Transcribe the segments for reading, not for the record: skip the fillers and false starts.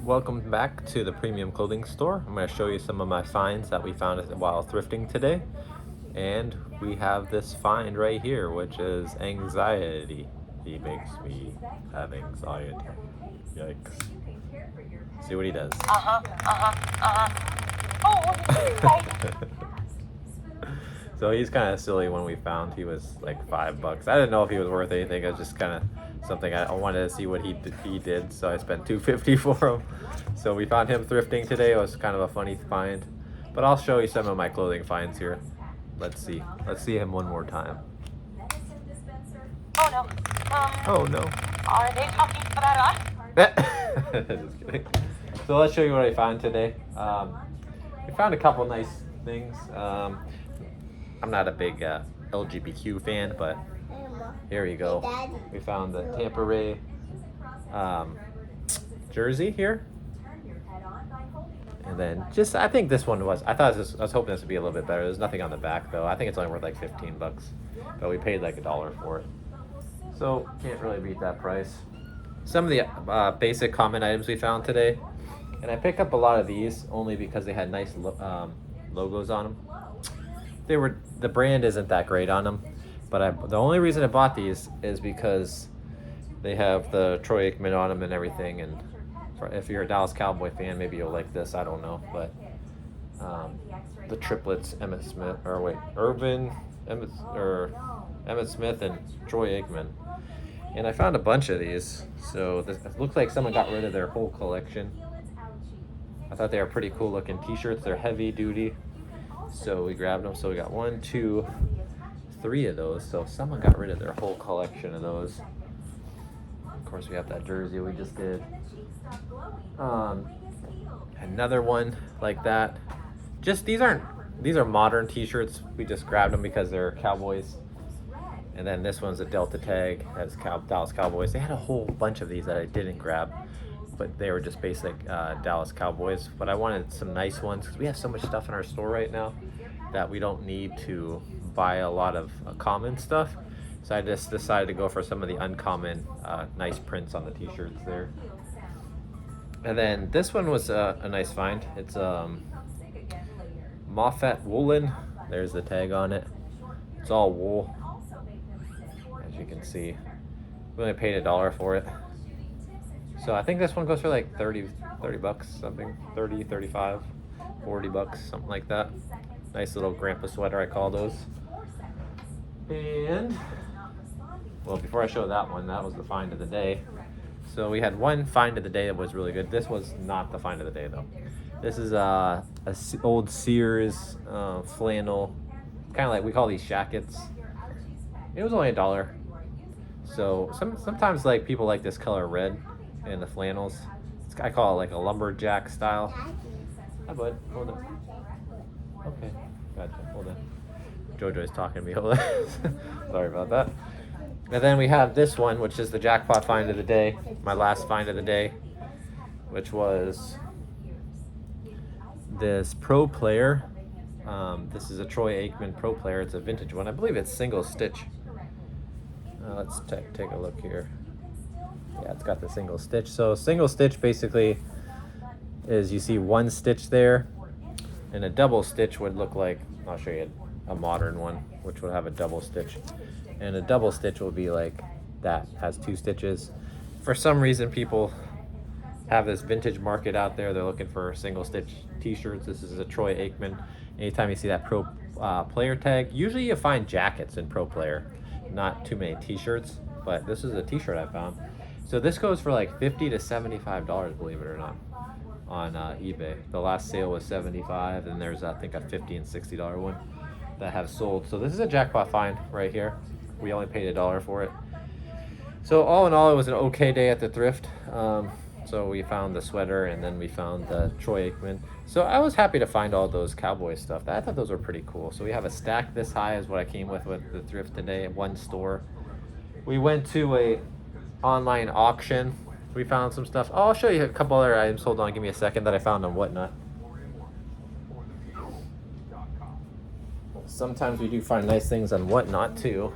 Welcome back to the premium clothing store. I'm going to show you some of my finds that we found while thrifting today. And we have this find right here, which is anxiety. He makes me have anxiety. Yikes. See what he does. So he's kind of silly. When we found, he was like $5. I didn't know if he was worth anything. It was just kind of something I wanted to see what he did. So I spent $2.50 for him. So we found him thrifting today. It was kind of a funny find, but I'll show you some of my clothing finds here. Let's see him one more time. Oh no. Oh no. Are they talking about Just kidding. So let's show you what I found today. We found a couple nice things. I'm not a big LGBTQ fan, but here you go. We found the Tampa Ray jersey here. And then I think this one was, I was hoping this would be a little bit better. There's nothing on the back though. I think it's only worth like $15, but we paid like $1 for it. So can't really beat that price. Some of the basic common items we found today, and I picked up a lot of these only because they had nice logos on them. The brand isn't that great on them, but the only reason I bought these is because they have the Troy Aikman on them and everything. And if you're a Dallas Cowboy fan, maybe you'll like this. I don't know, but the triplets, Emmett Smith and Troy Aikman. And I found a bunch of these, so it looks like someone got rid of their whole collection. I thought they were pretty cool looking t-shirts. They're heavy duty, so we grabbed them. So we got 1, 2, 3 of those. So someone got rid of their whole collection of those. Of course, we have that jersey we just did. Another one like that. These are modern t-shirts. We just grabbed them because they're Cowboys. And then this one's a Delta tag, that's Dallas Cowboys. They had a whole bunch of these that I didn't grab, but they were just basic Dallas Cowboys. But I wanted some nice ones because we have so much stuff in our store right now that we don't need to buy a lot of common stuff. So I just decided to go for some of the uncommon nice prints on the t-shirts there. And then this one was a nice find. It's Moffat woolen. There's the tag on it. It's all wool. As you can see, we only paid $1 for it. So I think this one goes for like 30 bucks, something, 30, 35, 40 bucks, something like that. Nice little grandpa sweater, I call those. And, well, before I show that one, that was the find of the day. So we had one find of the day that was really good. This was not the find of the day though. This is a old Sears flannel, kind of like, we call these shackets. It was only $1. So sometimes like people like this color red in the flannels. I call it like a lumberjack style. Hi bud, hold on. Okay, gotcha, hold on. JoJo's talking to me, hold on. Sorry about that. And then we have this one, which is the jackpot find of the day. My last find of the day, which was this Pro Player. This is a Troy Aikman Pro Player. It's a vintage one. I believe it's single stitch. Let's take a look here. Yeah, it's got the single stitch. So single stitch basically is you see one stitch there, and a double stitch would look like, I'll show you a modern one, which would have a double stitch. And a double stitch will be like that, has 2 stitches. For some reason, people have this vintage market out there. They're looking for single stitch t-shirts. This is a Troy Aikman. Anytime you see that Pro Player tag, usually you find jackets in Pro Player, not too many t-shirts, but this is a t-shirt I found. So this goes for like $50 to $75, believe it or not, on eBay. The last sale was $75, and there's I think a $50 and $60 one that have sold. So this is a jackpot find right here. We only paid $1 for it. So all in all, it was an okay day at the thrift. So we found the sweater, and then we found the Troy Aikman. So I was happy to find all those cowboy stuff. I thought those were pretty cool. So we have a stack this high is what I came with the thrift today at one store. We went to a online auction. We found some stuff. Oh, I'll show you a couple other items. Hold on, give me a second, that I found on Whatnot. Sometimes we do find nice things on Whatnot too,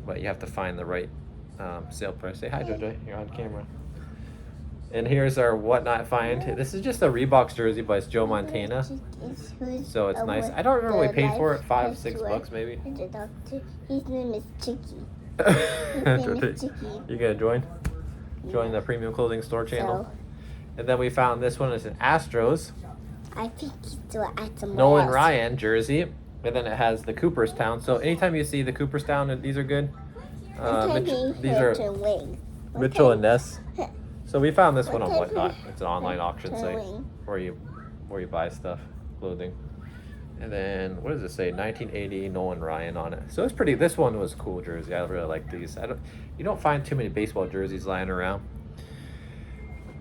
but you have to find the right sale price. Say hi, JoJo. You're on camera. And here's our whatnot find. This is just a Reebok jersey, but it's Joe Montana. So it's nice. I don't remember what we paid for it. $5, $6 maybe. His name is Chicky. You gonna join? Join the Premium Clothing Store channel. And then we found this one is an Astros. I think he's at some Nolan Ryan jersey. And then it has the Cooperstown. So anytime you see the Cooperstown, these are good. These are Mitchell and Ness. So we found this one on Whatnot. It's an online auction site where you buy stuff, clothing. And then what does it say? 1980 Nolan Ryan on it. So it's pretty. This one was a cool jersey. I really like these. You don't find too many baseball jerseys lying around.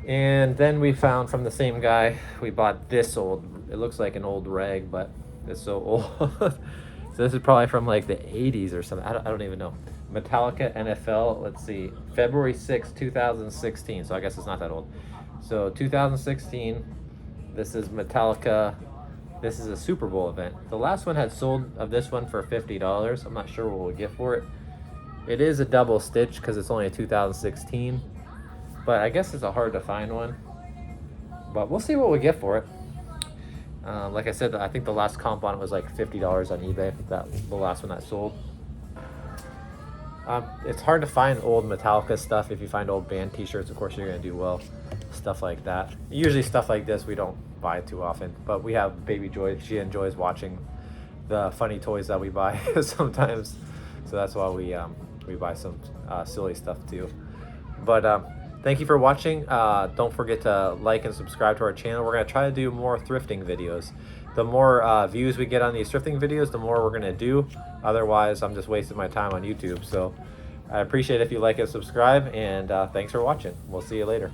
And then we found from the same guy, we bought this old. It looks like an old rag, but it's so old. So this is probably from like the 80s or something. I don't even know. Metallica NFL, let's see, February 6, 2016. So I guess it's not that old. So 2016, this is Metallica. This is a Super Bowl event. The last one had sold of this one for $50. I'm not sure what we'll get for it. It is a double stitch because it's only a 2016. But I guess it's a hard to find one. But we'll see what we get for it. Like I said, I think the last comp on it was like $50 on eBay. The last one that sold. It's hard to find old Metallica stuff. If you find old band t-shirts, of course you're going to do well. Stuff like that. Usually stuff like this we don't buy too often. But we have Baby Joy. She enjoys watching the funny toys that we buy sometimes. So that's why we buy some silly stuff too. But thank you for watching. Don't forget to like and subscribe to our channel. We're going to try to do more thrifting videos. The more views we get on these thrifting videos, the more we're going to do. Otherwise, I'm just wasting my time on YouTube. So I appreciate if you like and subscribe, and thanks for watching. We'll see you later.